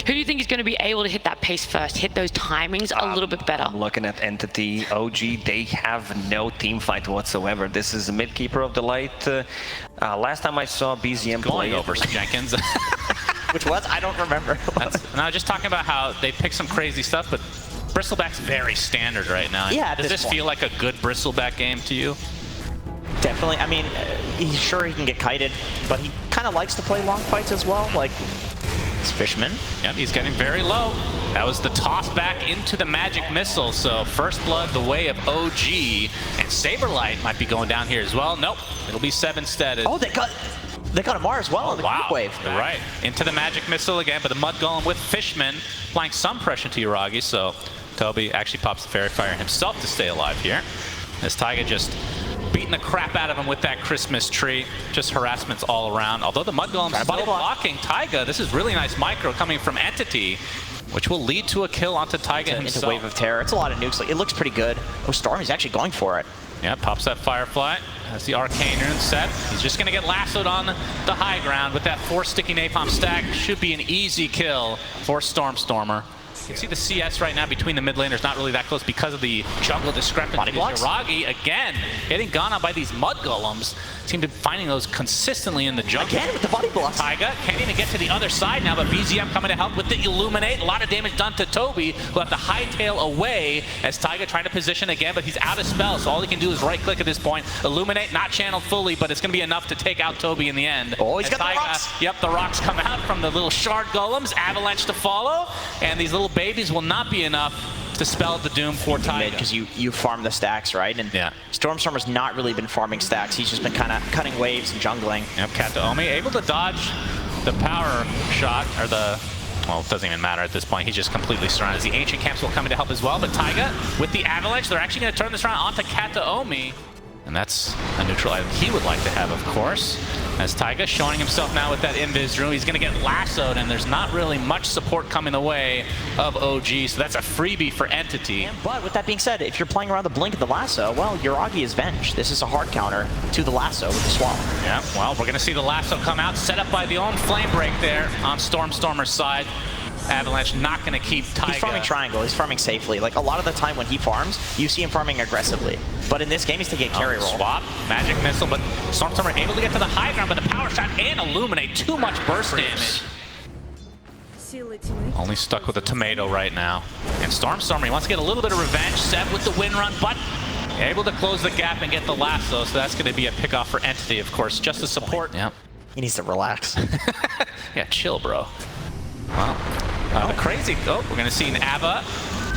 Who do you think is going to be able to hit that pace first, hit those timings a little bit better? I'm looking at Entity, OG, they have no team fight whatsoever. This is a mid-keeper of the light. Last time I saw BZM going play over Jenkins. Which was? I don't remember. No, just talking about how they pick some crazy stuff, but Bristleback's very standard right now. Yeah, Does this feel like a good Bristleback game to you? Definitely. I mean, he's sure he can get kited, but he kind of likes to play long fights as well. Like, it's Fishman. Yep, he's getting very low. That was the toss back into the magic missile. So first blood the way of OG, and Saberlight might be going down here as well. Nope, it'll be Seb instead. Oh, they got Amar as well in the quick wave. Right, into the magic missile again, but the Mud Golem with Fishman applying some pressure to Yuragi. So Toby actually pops the Fairy Fire himself to stay alive here. As Taiga just beating the crap out of him with that Christmas tree. Just harassments all around. Although the Mud Golem's still blocking Taiga, this is really nice micro coming from Entity, which will lead to a kill onto Taiga himself. Into Wave of Terror. It's a lot of nukes. Like, it looks pretty good. Oh, Stormy's actually going for it. Yeah, pops that Firefly. Has the Arcane Rune set. He's just going to get lassoed on the high ground with that 4 sticky Napalm stack. Should be an easy kill for Stormer. You can see the CS right now between the mid laners not really that close because of the jungle discrepancy. Yuragi again getting gone on by these Mud Golems. Seem to be finding those consistently in the jungle. Again with the body blocks. Taiga can't even get to the other side now, but BZM coming to help with the Illuminate. A lot of damage done to Toby, who have to hightail away as Taiga trying to position again, but he's out of spell, so all he can do is right click at this point. Illuminate not channeled fully, but it's going to be enough to take out Toby in the end. Oh, he's got the rocks. Yep, the rocks come out from the little shard golems, avalanche to follow, and these little babies will not be enough to spell the doom for Taiga. Because you farm the stacks, right? And yeah. Storm's not really been farming stacks. He's just been kind of cutting waves and jungling. Yep, Kataomi able to dodge the power shot, or the, well, it doesn't even matter at this point. He's just completely surrounded. The Ancient Camps will come in to help as well, but Taiga with the avalanche, they're actually going to turn this around onto Kataomi. And that's a neutral item he would like to have, of course. As Taiga showing himself now with that Invis Rune, he's going to get lassoed, and there's not really much support coming the way of OG, so that's a freebie for Entity. But with that being said, if you're playing around the blink of the lasso, well, Yuragi is Venge. This is a hard counter to the lasso with the Swallow. Yeah, well, we're going to see the lasso come out, set up by the own Flame Break there on Stormer's side. Avalanche not going to keep Taiga. He's farming triangle. He's farming safely. Like, a lot of the time when he farms, you see him farming aggressively. But in this game, he's taking a carry roll. Swap, Magic Missile, but Stormer able to get to the high ground, but the Power Shot and Illuminate, too much burst damage. Only stuck with a tomato right now. And Stormer, he wants to get a little bit of revenge. Seb with the win run, but able to close the gap and get the lasso, so that's going to be a pickoff for Entity, of course, just to support. Yep. He needs to relax. Yeah, chill, bro. Wow. Crazy. Oh, we're going to see an Ava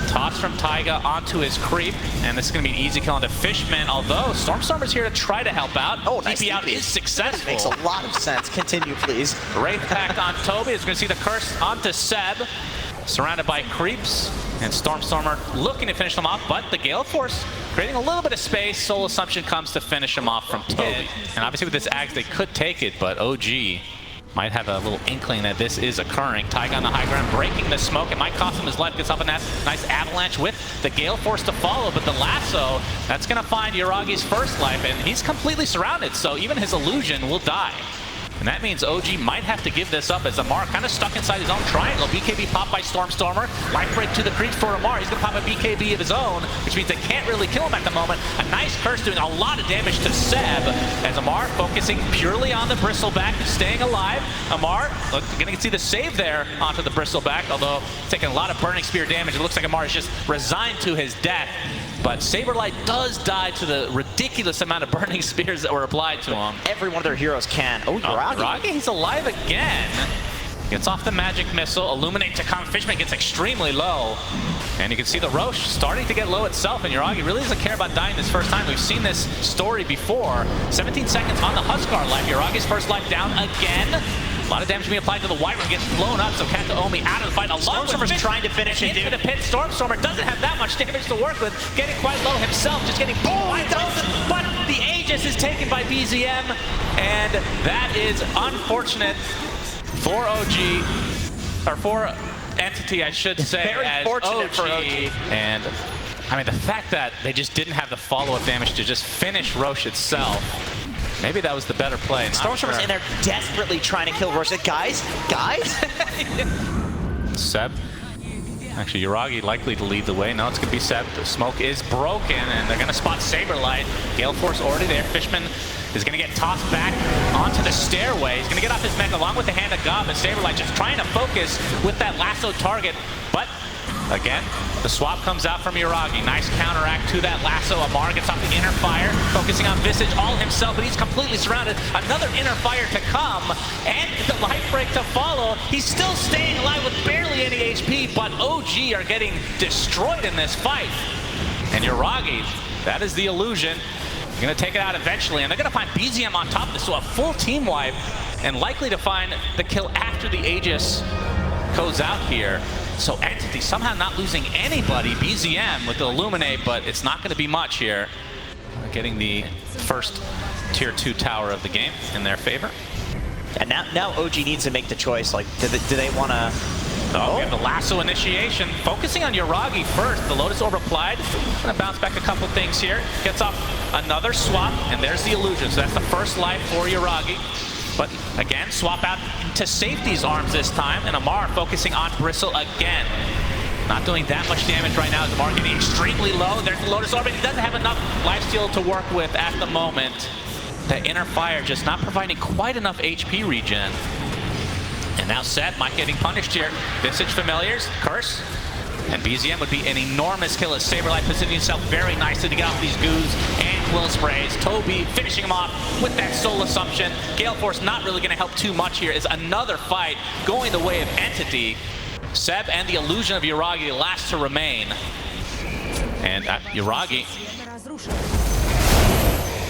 toss from Taiga onto his creep, and this is going to be an easy kill onto Fishman, although Stormer's here to try to help out. Oh, nice TP out is successful. Makes a lot of sense. Continue, please. Wraith Pact on Toby is going to see the curse onto Seb, surrounded by creeps, and Stormer looking to finish them off, but the Gale Force creating a little bit of space. Soul Assumption comes to finish him off from Toby. And obviously with this Axe, they could take it, but OG might have a little inkling that this is occurring. Taiga on the high ground, breaking the smoke. It might cost him his life. Gets up in that nice avalanche with the Gale Force to follow, but the lasso, that's going to find Yuragi's first life, and he's completely surrounded, so even his illusion will die. And that means OG might have to give this up as Amar kind of stuck inside his own triangle. BKB popped by Stormer. Life break to the creeps for Amar. He's going to pop a BKB of his own, which means they can't really kill him at the moment. A nice curse doing a lot of damage to Seb as Amar focusing purely on the Bristleback, staying alive. Amar, look, going to see the save there onto the Bristleback, although taking a lot of Burning Spear damage. It looks like Amar is just resigned to his death. But Saberlight does die to the ridiculous amount of Burning Spears that were applied to him. Every one of their heroes can. Oh, Yuragi. He's alive again. Gets off the Magic Missile. Illuminate to come. Fishman gets extremely low. And you can see the Roche starting to get low itself, and Yuragi really doesn't care about dying this first time. We've seen this story before. 17 seconds on the Huskar life. Yuragi's first life down again. A lot of damage being applied to the Wyvern, gets blown up, so Kataomi out of the fight. Storm's trying to finish it, into the pit. Stormer doesn't have that much damage to work with, getting quite low himself, just getting he doesn't. But the Aegis is taken by BZM, and that is unfortunate for OG, or for Entity, I should say. Very as fortunate for OG. And I mean, the fact that they just didn't have the follow-up damage to just finish Roche itself, maybe that was the better play. Storm's in there desperately trying to kill Roche. Guys? Seb. Actually, Yuragi likely to lead the way. No, it's going to be Seb. The smoke is broken, and they're going to spot Saberlight. Gale Force already there. Fishman is going to get tossed back onto the stairway. He's going to get off his mech along with the Hand of God, but Saberlight just trying to focus with that lasso target. But again, the swap comes out from Yuragi. Nice counteract to that lasso. Amar gets off the inner fire, focusing on Visage all himself, but he's completely surrounded. Another inner fire to come, and the life break to follow. He's still staying alive with barely any HP, but OG are getting destroyed in this fight. And Yuragi, that is the illusion. They're going to take it out eventually, and they're going to find BZM on top of this, so a full team wipe, and likely to find the kill after the Aegis goes out here. So Entity somehow not losing anybody. BZM with the Illuminate, but it's not going to be much here. Getting the first tier 2 tower of the game in their favor. And now OG needs to make the choice. Like, do they want to? Oh, we have the lasso initiation. Focusing on Yuragi first. The Lotus Orb applied. Gonna bounce back a couple things here. Gets off another swap, and there's the illusion. So that's the first life for Yuragi. But again, swap out to Safety's arms this time, and Amar focusing on Bristle again. Not doing that much damage right now as Amar getting extremely low. There's the Lotus Orb, but he doesn't have enough lifesteal to work with at the moment. That inner fire just not providing quite enough HP regen. And now Seb might getting punished here. Visage Familiars, Curse. And BZM would be an enormous kill as Saberlight positioning himself very nicely to get off these goos and quill sprays. Toby finishing him off with that Soul Assumption. Gale Force not really going to help too much here. Is another fight going the way of Entity. Seb and the illusion of Yuragi last to remain. And Yuragi,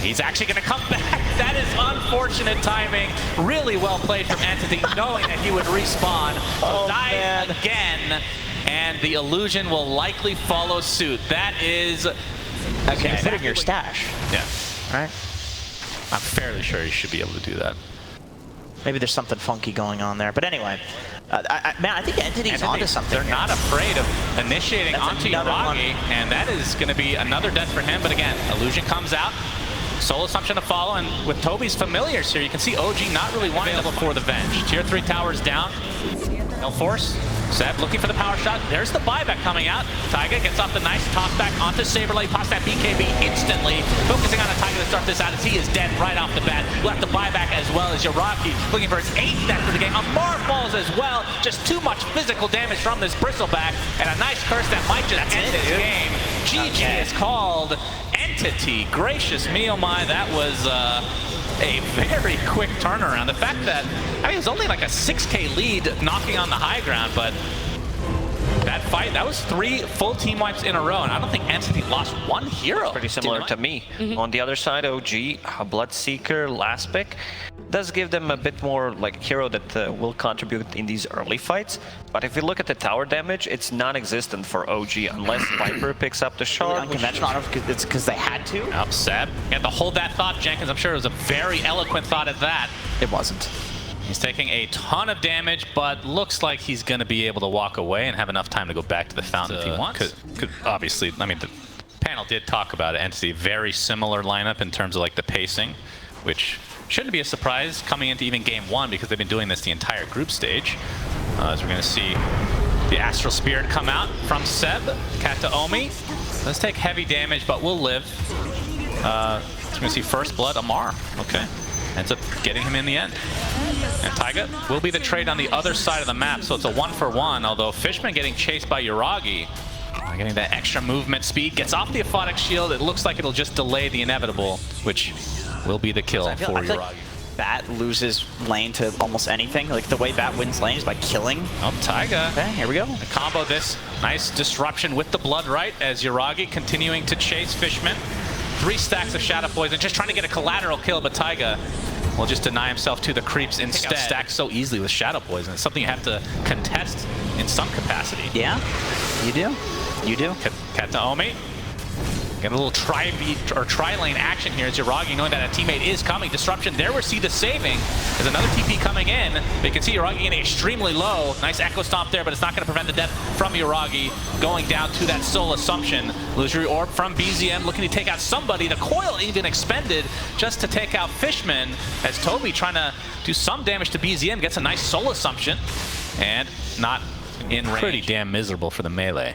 he's actually going to come back. That is unfortunate timing. Really well played from Entity, knowing that he would respawn. Oh, die again. And the illusion will likely follow suit. That is... Okay, put in your stash. Yeah. Right? I'm fairly sure you should be able to do that. Maybe there's something funky going on there. But anyway, man, I think Entity's onto something. They're not afraid of initiating onto Yuragi, and that is going to be another death for him. But again, illusion comes out. Soul Assumption to follow, and with Toby's Familiars here, you can see OG not really wanting to for the Venge. Tier 3 towers down. Gale Force. Seb looking for the power shot. There's the buyback coming out. Taiga gets off the nice toss back onto Saberlight. Pops that BKB instantly. Focusing on a Taiga to start this out as he is dead right off the bat. Left the buyback as well as Yuragi looking for his 8th death of the game. Amar falls as well. Just too much physical damage from this Bristleback. And a nice curse that might just end this game. GG is called. Entity. Gracious me, oh my. That was a very quick turnaround. The fact that, I mean, it was only like a 6K lead knocking on the high ground, but that fight, that was 3 full team wipes in a row, and I don't think Entity lost one hero. Pretty similar to me. On the other side, OG, Bloodseeker, last pick, does give them a bit more like hero that will contribute in these early fights. But if you look at the tower damage, it's non-existent for OG unless Viper picks up the shard. Really unconventional. I don't know if it's because they had to. Up Seb. You had to hold that thought, Jenkins. I'm sure it was a very eloquent thought at that. It wasn't. He's taking a ton of damage, but looks like he's going to be able to walk away and have enough time to go back to the fountain if he wants. Could obviously, I mean, the panel did talk about it. Entity, very similar lineup in terms of like the pacing, which shouldn't be a surprise coming into even game 1 because they've been doing this the entire group stage. As we're going to see the Astral Spirit come out from Seb. Kataomi does take heavy damage, but will live. We're going to see First Blood Amar. Okay. Ends up getting him in the end. And Taiga will be the trade on the other side of the map, so it's a 1-for-1, although Fishman getting chased by Yuragi. Getting that extra movement speed, gets off the Aphotic Shield. It looks like it'll just delay the inevitable, which will be the kill for Yuragi. Like Bat loses lane to almost anything. Like the way Bat wins lane is by killing. Oh, Taiga. Okay, here we go. The combo this. Nice disruption with the Blood Right as Yuragi continuing to chase Fishman. 3 stacks of Shadow Poison, just trying to get a collateral kill, but Taiga will just deny himself to the creeps instead. Stacked so easily with Shadow Poison. It's something you have to contest in some capacity. Yeah, you do. You do. Kataomi. Get a little tri-lane action here as Yuragi knowing that a teammate is coming. Disruption, there we see the saving. There's another TP coming in. But you can see Yuragi getting extremely low. Nice Echo Stomp there, but it's not going to prevent the death from Yuragi. Going down to that Soul Assumption. Illusory Orb from BZM looking to take out somebody. The coil even expended just to take out Fishman as Toby trying to do some damage to BZM. Gets a nice Soul Assumption. And not in range. Pretty damn miserable for the melee.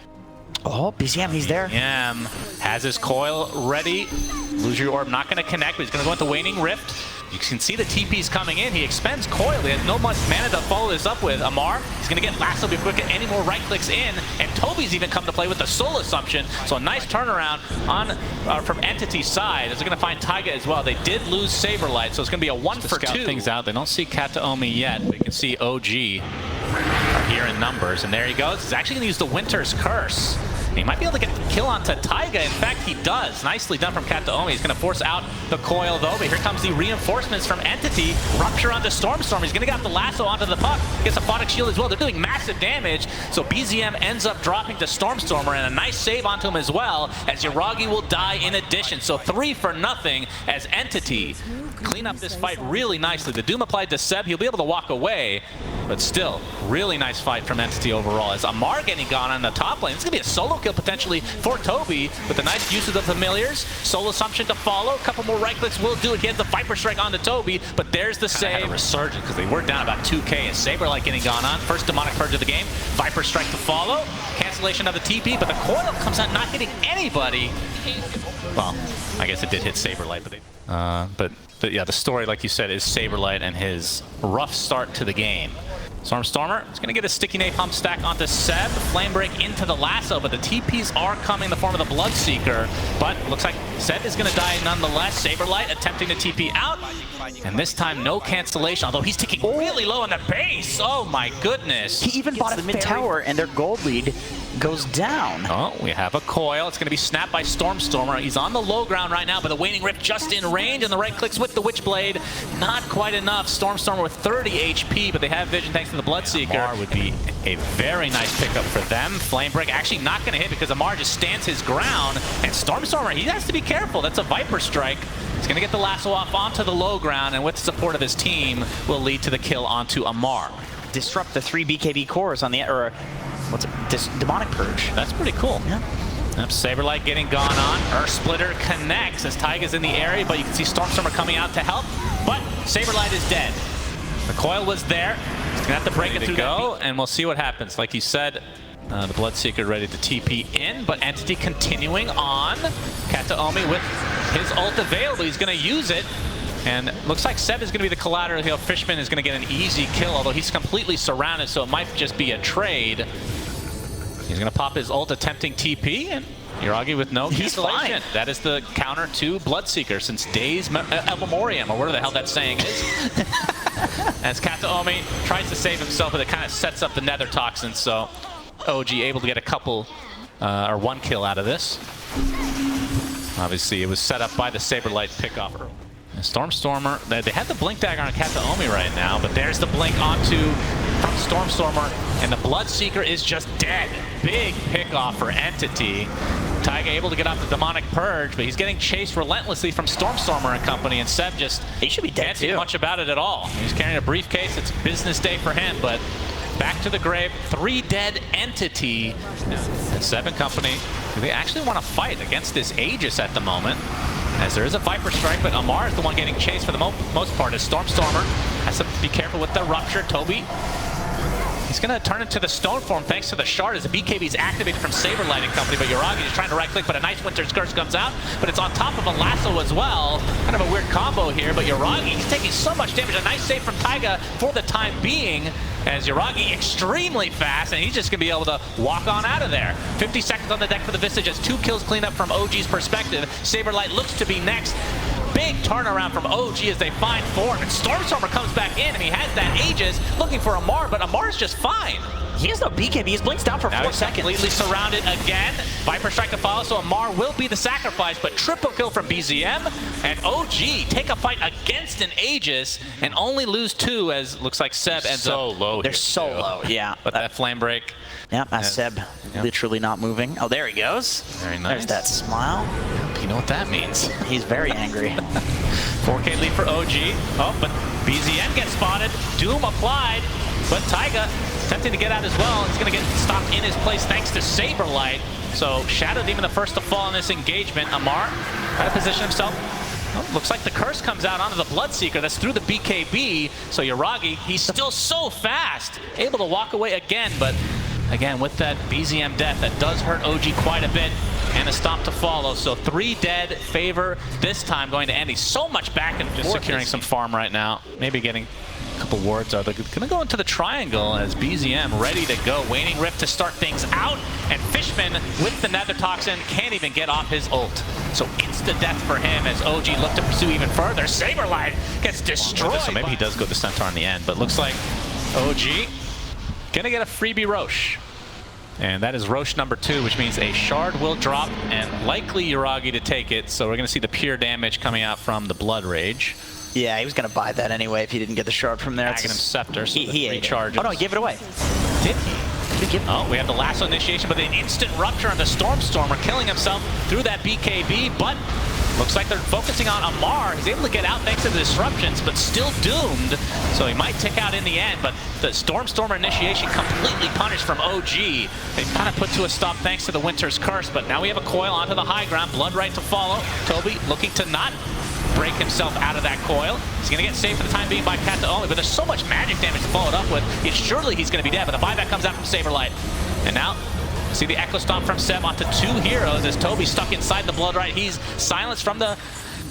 Oh, BZM, he's there. BZM has his coil ready. Lose your orb, not going to connect, but he's going to go into Waning Rift. You can see the TP's coming in. He expends coil. He has no much mana to follow this up with. Amar, he's going to get lasso before he can get any more right clicks in. And Toby's even come to play with the soul assumption. So a nice turnaround on from Entity's side. They're going to find Taiga as well. They did lose Saberlight, so it's going to be a 1 for 2. Scout things out. They don't see Kataomi yet, but you can see OG are here in numbers. And there he goes. He's actually going to use the Winter's Curse. He might be able to get the kill onto Taiga. In fact, he does. Nicely done from Kataomi. He's going to force out the coil, though. But here comes the reinforcements from Entity. Rupture onto Stormstormer. He's going to get the lasso onto the puck. Gets a Photic Shield as well. They're doing massive damage. So BZM ends up dropping to Stormstormer. And a nice save onto him as well, as Yuragi will die in addition. So 3 for nothing as Entity clean up this fight really nicely. The Doom applied to Seb. He'll be able to walk away. But still, really nice fight from Entity overall. As Amar getting gone on the top lane. It's going to be a solo kill potentially for Toby with the nice use of the familiars. Soul Assumption to follow. A couple more right clicks will do it. He has the Viper Strike onto Toby, but there's the save. Had a resurgence because they were down about 2k as Saberlight getting gone on. First Demonic Purge of the game. Viper Strike to follow. Cancellation of the TP, but the coil comes out not hitting anybody. Well, I guess it did hit Saberlight, but yeah, the story, like you said, is Saberlight and his rough start to the game. Stormstormer is going to get a sticky napalm stack onto Seb. Flame break into the lasso, but the TPs are coming in the form of the Bloodseeker. But looks like Seb is going to die nonetheless. Saberlight attempting to TP out. And this time, no cancellation, although he's ticking really low on the base. Oh my goodness. He even bought the mid tower, and their gold lead goes down. Oh, we have a coil. It's going to be snapped by Stormstormer. He's on the low ground right now, but the Waning Rift just in range, and the right clicks with the Witchblade. Not quite enough. Stormstormer with 30 HP, but they have vision thanks to the Bloodseeker. Amar would be a very nice pickup for them. Flame Break actually not going to hit because Amar just stands his ground, and Stormstormer, he has to be careful. That's a Viper Strike. He's going to get the lasso off onto the low ground, and with the support of his team, will lead to the kill onto Amar. Disrupt the 3 BKB cores on the, or what's it, Demonic Purge. That's pretty cool. Yeah. Yep, Saberlight getting gone on. Earth Splitter connects as Taiga's in the area, but you can see Stormstormer coming out to help. But Saberlight is dead. The coil was there. He's going to have to break it through go, and we'll see what happens. Like you said, the Bloodseeker ready to TP in, but Entity continuing on. Kataomi with his ult available. He's going to use it. And looks like Seb is going to be the collateral. You know, Fishman is going to get an easy kill, although he's completely surrounded, so it might just be a trade. He's going to pop his ult attempting TP, and Yuragi with no cancellation. That is the counter to Bloodseeker since Days Memoriam, or whatever the hell that saying is. As Kataomi tries to save himself, but it kind of sets up the Nether Toxin, so OG able to get a couple, or 1 kill out of this. Obviously, it was set up by the Saberlight pickoff early. Stormstormer, they had the Blink Dagger on Kataomi right now, but there's the Blink onto from Stormstormer, and the Bloodseeker is just dead. Big pickoff for Entity. Taiga able to get off the Demonic Purge, but he's getting chased relentlessly from Stormstormer and company, and Seb just he should be dead can't do much about it at all. He's carrying a briefcase. It's business day for him, but back to the grave. 3 dead Entity. And Seb and company, they actually want to fight against this Aegis at the moment, as there is a Viper Strike, but Amar is the one getting chased for the most part, as Stormstormer has to be careful with the Rupture. Toby, he's going to turn into the Stone Form thanks to the Shard as the BKB is activated from Saberlight and company, but Yuragi is trying to right-click, but a nice Winter's Curse comes out, but it's on top of a lasso as well. Kind of a weird combo here, but Yuragi, he's taking so much damage. A nice save from Taiga for the time being, as Yuragi extremely fast, and he's just going to be able to walk on out of there. 50 seconds on the deck for the Visage as 2 kills clean up from OG's perspective. Saberlight looks to be next. Big turnaround from OG as they find form, and Stormstormer comes back in, and he has that Aegis looking for Amar, but Amar's just fine. He has no BKB. He's blinks down for 4 seconds. Completely surrounded again. Viper Strike to follow, so Amar will be the sacrifice, but triple kill from BZM, and OG take a fight against an Aegis and only lose 2, as looks like Seb ends up low. They're so low, yeah. But that flame break. Yeah, that's Seb literally not moving. Oh, there he goes. Very nice. There's that smile. You know what that means. He's very angry. 4K lead for OG. Oh, but BZM gets spotted. Doom applied, but Taiga attempting to get out as well. He's going to get stopped in his place thanks to Saberlight. So Shadow Demon the first to fall in this engagement. Amar trying to position himself. Oh, looks like the curse comes out onto the Bloodseeker. That's through the BKB. So Yuragi, he's still so fast. Able to walk away again, but again, with that BZM death, that does hurt OG quite a bit, and a stomp to follow. So 3 dead, favor this time going to Andy. So much back and forth. Securing some farm right now. Maybe getting a couple wards. Are they gonna go into the triangle as BZM ready to go? Waning Rift to start things out, and Fishman with the Nether Toxin can't even get off his ult. So insta death for him as OG look to pursue even further. Saberlight gets destroyed. So maybe he does go to Centaur in the end, but looks like OG gonna get a freebie Roche. And that is Roche number 2, which means a shard will drop and likely Yuragi to take it. So we're going to see the pure damage coming out from the Blood Rage. Yeah, he was going to buy that anyway if he didn't get the shard from there. Aghanim Scepter, so he recharges. Oh no, he gave it away. Did he? Oh, we have the lasso initiation, but an instant rupture on the Stormstormer, killing himself through that BKB, but looks like they're focusing on Amar. He's able to get out thanks to the disruptions, but still doomed. So he might tick out in the end, but the Stormstormer initiation completely punished from OG. They've kind of put to a stop thanks to the Winter's Curse, but now we have a coil onto the high ground. Blood right to follow. Toby looking to not break himself out of that coil. He's going to get saved for the time being by Kata only, but there's so much magic damage to follow it up with. Surely he's going to be dead, but the buyback comes out from Saberlight. And now, see the Echo Stomp from Seb onto 2 heroes as Toby's stuck inside the Blood Right. He's silenced from the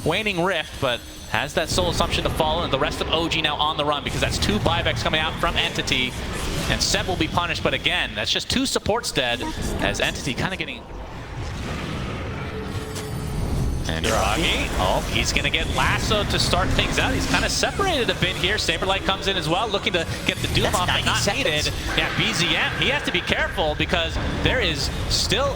Waning Rift, but has that Soul Assumption to follow, and the rest of OG now on the run because that's 2 buybacks coming out from Entity. And Seb will be punished, but again, that's just 2 supports dead as Entity kind of getting... And Yuragi, oh, he's going to get lassoed to start things out. He's kind of separated a bit here. Saberlight comes in as well, looking to get the Doom off, but not needed. Yeah, BZM, he has to be careful because there is still...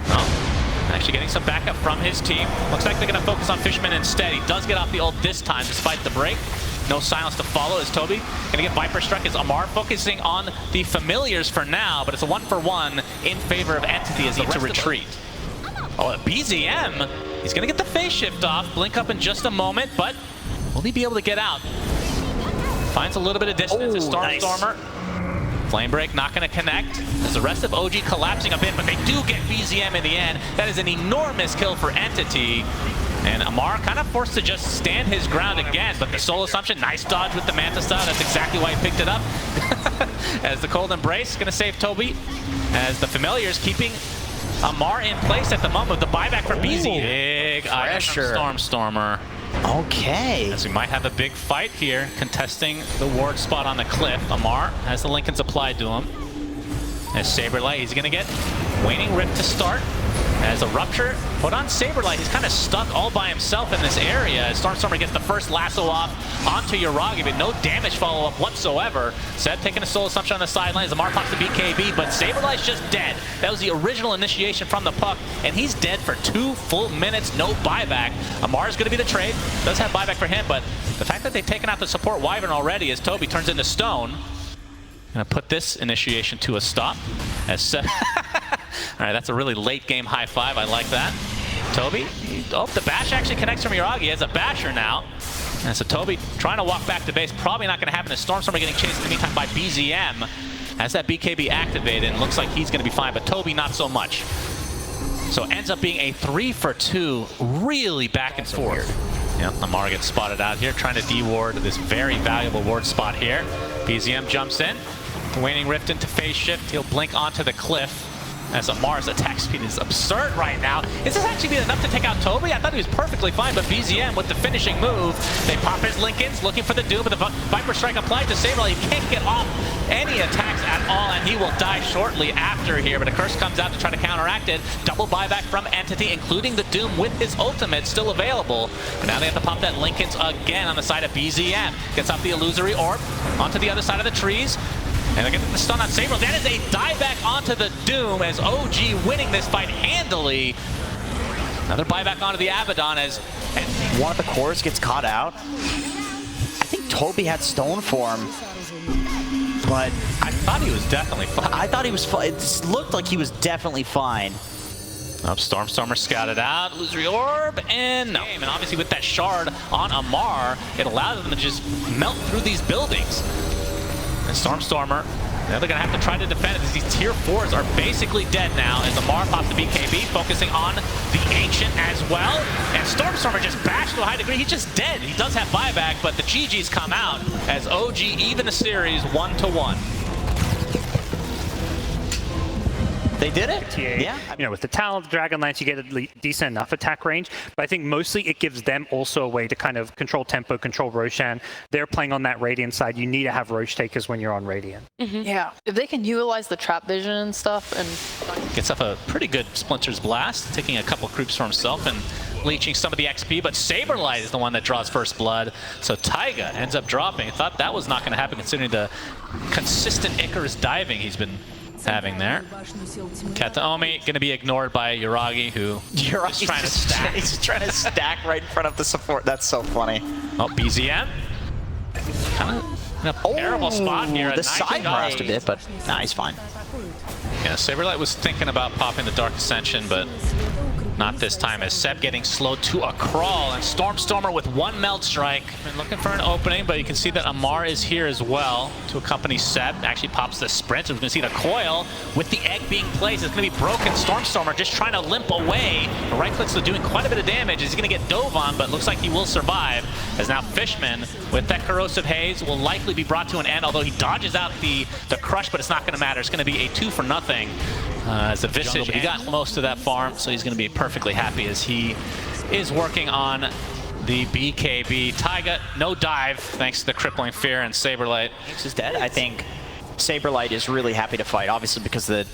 Oh, actually getting some backup from his team. Looks like they're going to focus on Fishman instead. He does get off the ult this time, despite the break. No silence to follow as Toby going to get Viper Struck as Amar focusing on the familiars for now, but it's a 1-for-1 in favor of Entity as he to retreat. Oh, BZM, he's going to get the phase shift off, blink up in just a moment, but will he be able to get out? Finds a little bit of distance as Stormstormer. Nice. Flame Break not going to connect as the rest of OG collapsing a bit, but they do get BZM in the end. That is an enormous kill for Entity. And Amar kind of forced to just stand his ground again, but the Soul Assumption, nice dodge with the Manta Style. That's exactly why he picked it up. As the Cold Embrace going to save Toby, as the Familiars keeping Amar in place at the moment. The buyback for BZ. Big pressure. Stormstormer. Okay. As we might have a big fight here, contesting the ward spot on the cliff. Amar has the Lincolns applied to him. As Saberlight, he's going to get Waning Rift to start. As a rupture put on Saberlight, he's kind of stuck all by himself in this area. As Stormstormer gets the first lasso off onto Yuragi, but no damage follow-up whatsoever. Seb taking a Soul Assumption on the sidelines. Amar pops the BKB, but Saberlight's just dead. That was the original initiation from the puck, and he's dead for 2 full minutes, no buyback. Amar's going to be the trade. Does have buyback for him, but the fact that they've taken out the support Wyvern already as Toby turns into stone. Gonna put this initiation to a stop. As Seb all right, that's a really late game high five. I like that. Toby, oh, the bash actually connects from Yuragi as a basher now. And so Toby trying to walk back to base. Probably not going to happen. The Stormstormer getting chased in the meantime by BZM. Has that BKB activated and looks like he's going to be fine, but Toby not so much. So it ends up being a 3-for-2, really back and forth. Yep, Amar gets spotted out here, trying to de-ward this very valuable ward spot here. BZM jumps in. Waning Rift into phase shift. He'll blink onto the cliff. As Amar's attack speed is absurd right now. Is this actually been enough to take out Toby? I thought he was perfectly fine, but BZM with the finishing move. They pop his Lincolns, looking for the Doom, but the Viper Strike applied to Saberlight. He can't get off any attacks at all, and he will die shortly after here, but a curse comes out to try to counteract it. Double buyback from Entity, including the Doom with his ultimate still available. But now they have to pop that Lincolns again on the side of BZM. Gets off the Illusory Orb, onto the other side of the trees. And they're getting the stun on Saber. That is a dieback onto the Doom as OG winning this fight handily. Another buyback onto the Abaddon as one of the cores gets caught out. I think Toby had stone form, but I thought he was definitely fine. I thought he was fine. It looked like he was definitely fine. Stormstormer scouted out, Illusory Orb, and no. And obviously with that shard on Amar, it allows them to just melt through these buildings. And Stormstormer, now they're going to have to try to defend it as these tier 4s are basically dead now as Amar pops the BKB, focusing on the Ancient as well. And Stormstormer just bashed to a high degree. He's just dead. He does have buyback, but the GGs come out as OG even the series 1-1. They did it. TA. Yeah. You know, with the Talon, the Dragonlance, you get a decent enough attack range. But I think mostly it gives them also a way to kind of control tempo, control Roshan. They're playing on that Radiant side. You need to have Roche takers when you're on Radiant. Yeah, if they can utilize the trap vision and stuff, and Gets up a pretty good Splinter's Blast, taking a couple creeps for himself and leeching some of the XP, but Saberlight is the one that draws first blood. So Taiga ends up dropping. Thought that was not going to happen considering the consistent Icarus diving he's been having there. Kataomi going to be ignored by Yuragi, who is trying to stack. He's trying to stack right in front of the support. That's so funny. Oh, BZM. Kind of in a terrible spot here. The Nice side shot. burst a bit, but nah, he's fine. Yeah, Saberlight was thinking about popping the Dark Ascension, but not this time, as Seb getting slowed to a crawl, and Stormstormer with one melt strike. Been looking for an opening, but you can see that Amar is here as well to accompany Seb. Actually pops the sprint. We're going to see the coil with the egg being placed. It's going to be broken. Stormstormer just trying to limp away. The right click's doing quite a bit of damage. He's going to get dove on, but looks like he will survive. As now Fishman, with that corrosive haze, will likely be brought to an end, although he dodges out the crush, but it's not going to matter. It's going to be a 2-for-0. As the Visage, but he got most of that farm, so he's going to be perfectly happy as he is working on the BKB. Taiga, no dive, thanks to the crippling fear, and Saberlight Is dead. I think Saberlight is really happy to fight, obviously because the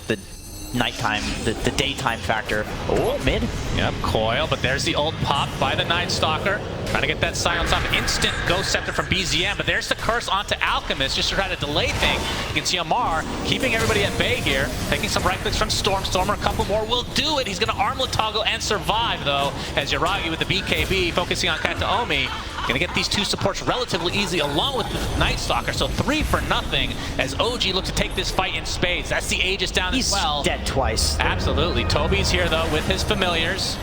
nighttime, the daytime factor. Oh, mid. Yep, coil, but there's the ult pop by the Night Stalker. Trying to get that silence off. Instant Ghost Scepter from BZM, but there's the curse onto Alchemist just to try to delay things. You can see Amar keeping everybody at bay here, taking some right clicks from Stormstormer. A couple more will do it. He's going to armlet toggle and survive, though, as Yuragi with the BKB focusing on Kataomi. Going to get these two supports relatively easy along with the Night Stalker, so 3-for-0 as OG looks to take this fight in spades. That's the Aegis down as well. He's dead twice. Absolutely. Toby's here, though, with his familiars.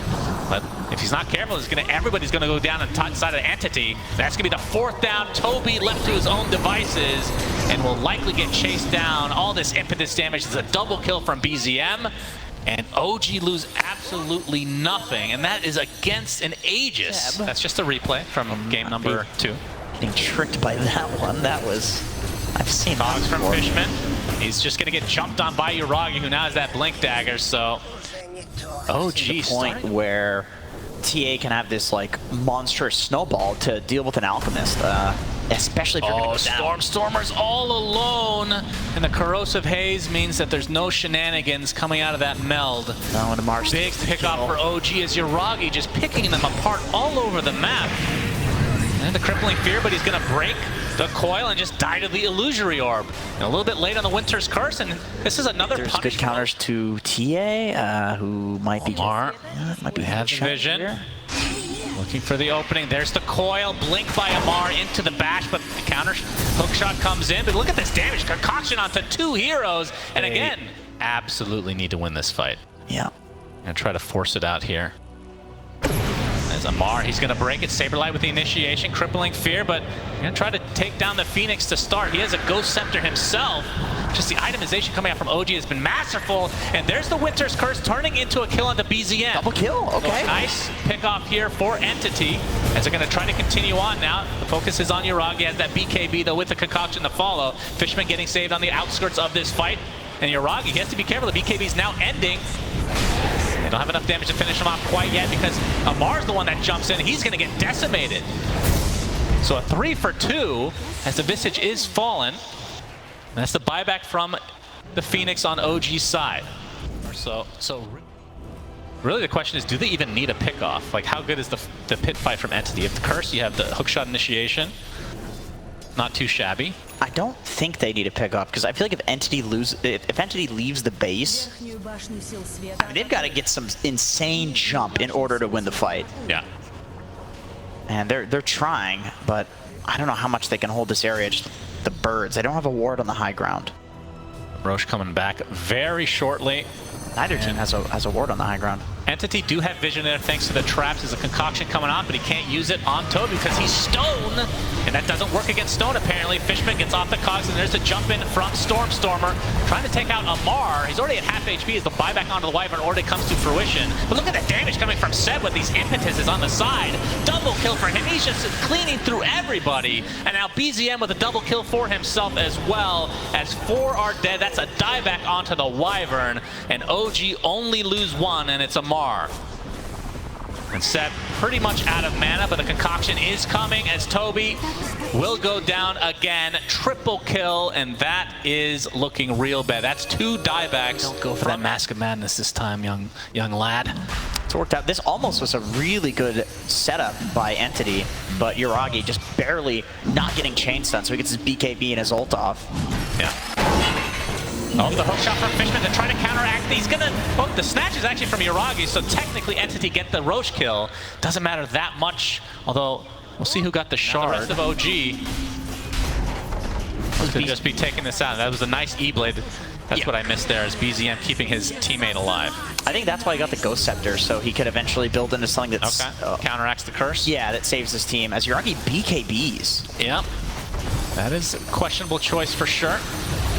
But if he's not careful, everybody's going to go down inside of the Entity. That's going to be the 4th down. Toby left to his own devices and will likely get chased down. All this impetus damage is a double kill from BZM. And OG lose absolutely nothing. And that is against an Aegis. That's just a replay from game number 2. Getting tricked by that one. That was... I've seen Cogs from before. Fishman. He's just going to get jumped on by Yuragi, who now has that Blink Dagger, so... OG The point where TA can have this like monstrous snowball to deal with an Alchemist, especially if you're going to go down. Stormstormer's all alone, and the corrosive haze means that there's no shenanigans coming out of that meld. No, and Amar's Big pickoff for OG as Yuragi just picking them apart all over the map. And the crippling fear, but he's going to break the coil and just die to the illusory orb. And a little bit late on the Winter's Curse, and this is another There's punishment. good counters to TA, who might be... Amar might be has headshot vision. here. Looking for the opening. There's the coil. Blink by Amar into the bash, but the counter hookshot comes in. But look at this damage. Concoction onto 2 heroes. And again, absolutely need to win this fight. Yeah. And try to force it out here. As Amar, he's going to break it. Saberlight with the initiation, crippling fear, but going to try to take down the Phoenix to start. He has a Ghost Scepter himself. Just the itemization coming out from OG has been masterful. And there's the Winter's Curse turning into a kill on the BZM. Double kill, okay. So nice pick off here for Entity as they're going to try to continue on now. The focus is on Yuragi as that BKB, though, with the concoction to follow. Fishman getting saved on the outskirts of this fight. And Yuragi, he has to be careful. The BKB is now ending. They don't have enough damage to finish him off quite yet because Amar's the one that jumps in. He's going to get decimated. So a 3-for-2 as the Visage is fallen. And that's the buyback from the Phoenix on OG's side. So really the question is, do they even need a pick-off? Like, how good is the pit fight from Entity? If the Curse, you have the hookshot initiation. Not too shabby. I don't think they need a pick-off because I feel like if Entity leaves the base, I mean, they've got to get some insane jump in order to win the fight. Yeah. And they're trying, but I don't know how much they can hold this area. Just the birds. They don't have a ward on the high ground. Roche coming back very shortly. Neither team has a ward on the high ground. Entity do have vision there thanks to the traps. There's a concoction coming on, but he can't use it on Toby because he's stone. And And that doesn't work against Stone, apparently. Fishman gets off the cogs, and there's a jump in from Stormstormer, trying to take out Amar. He's already at half HP as the buyback onto the Wyvern already comes to fruition. But look at the damage coming from Seb with these impetuses on the side. Double kill for him. He's just cleaning through everybody. And now BZM with a double kill for himself as well, as 4 are dead. That's a dieback onto the Wyvern. And OG only lose 1, and it's Amar. And Seb pretty much out of mana, but the concoction is coming as Toby will go down again. Triple kill, and that is looking real bad. That's 2 diebacks. Don't go for that Mask of Madness this time, young lad. It's worked out. This almost was a really good setup by Entity, but Yuragi just barely not getting chain stun, so he gets his BKB and his ult off. Yeah. Oh, the hook shot from Fishman to try to counteract. He's gonna. Oh, the snatch is actually from Yuragi, so technically Entity get the Roche kill. Doesn't matter that much, although we'll see who got the shard. The rest of OG could just be taking this out. That was a nice E-blade. That's what I missed there, is BZM keeping his teammate alive. I think that's why he got the Ghost Scepter, so he could eventually build into something that's... counteracts the curse. Yeah, that saves his team, as Yuragi BKBs. Yep. That is a questionable choice for sure.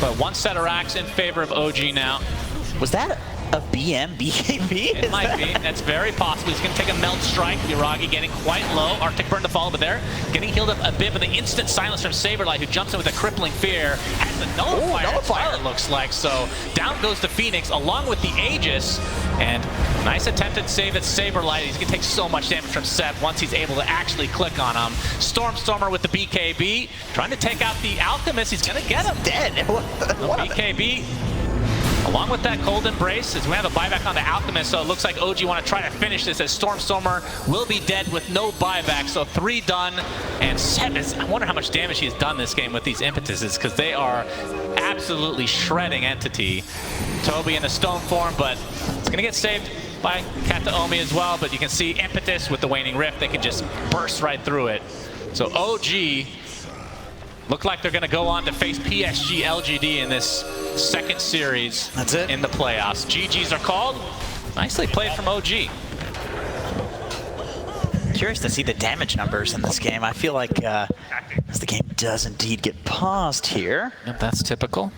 But 1 set of racks in favor of OG now. Was that a BM BKB? It might be. That's very possible. He's going to take a Melt Strike. Yuragi getting quite low. Arctic Burn to follow, but there. Getting healed up a bit, but the instant silence from Saberlight, who jumps in with a crippling fear. Has the nullifier, it looks like. So down goes the Phoenix, along with the Aegis. And nice attempted save at Saberlight. He's going to take so much damage from Seb once he's able to actually click on him. Stormstormer with the BKB. Trying to take out the Alchemist. He's going to get him. Dead. BKB. Along with that Cold Embrace, as we have a buyback on the Alchemist, so it looks like OG want to try to finish this, as Stormstormer will be dead with no buyback. So 3 done, and Seb is, I wonder how much damage he's done this game with these impetuses, because they are absolutely shredding Entity. Toby in the stone form, but it's going to get saved by Kataomi as well, but you can see Impetus with the Waning Rift, they can just burst right through it. So OG look like they're going to go on to face PSG LGD in this second series. That's it. In the playoffs. GGs are called. Nicely played from OG. Curious to see the damage numbers in this game. I feel like as the game does indeed get paused here. Yep, that's typical.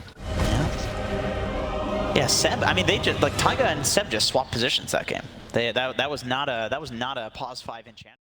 Yeah, Seb. I mean, they just like Taiga and Seb just swapped positions that game. That was not a pause 5 enchantment.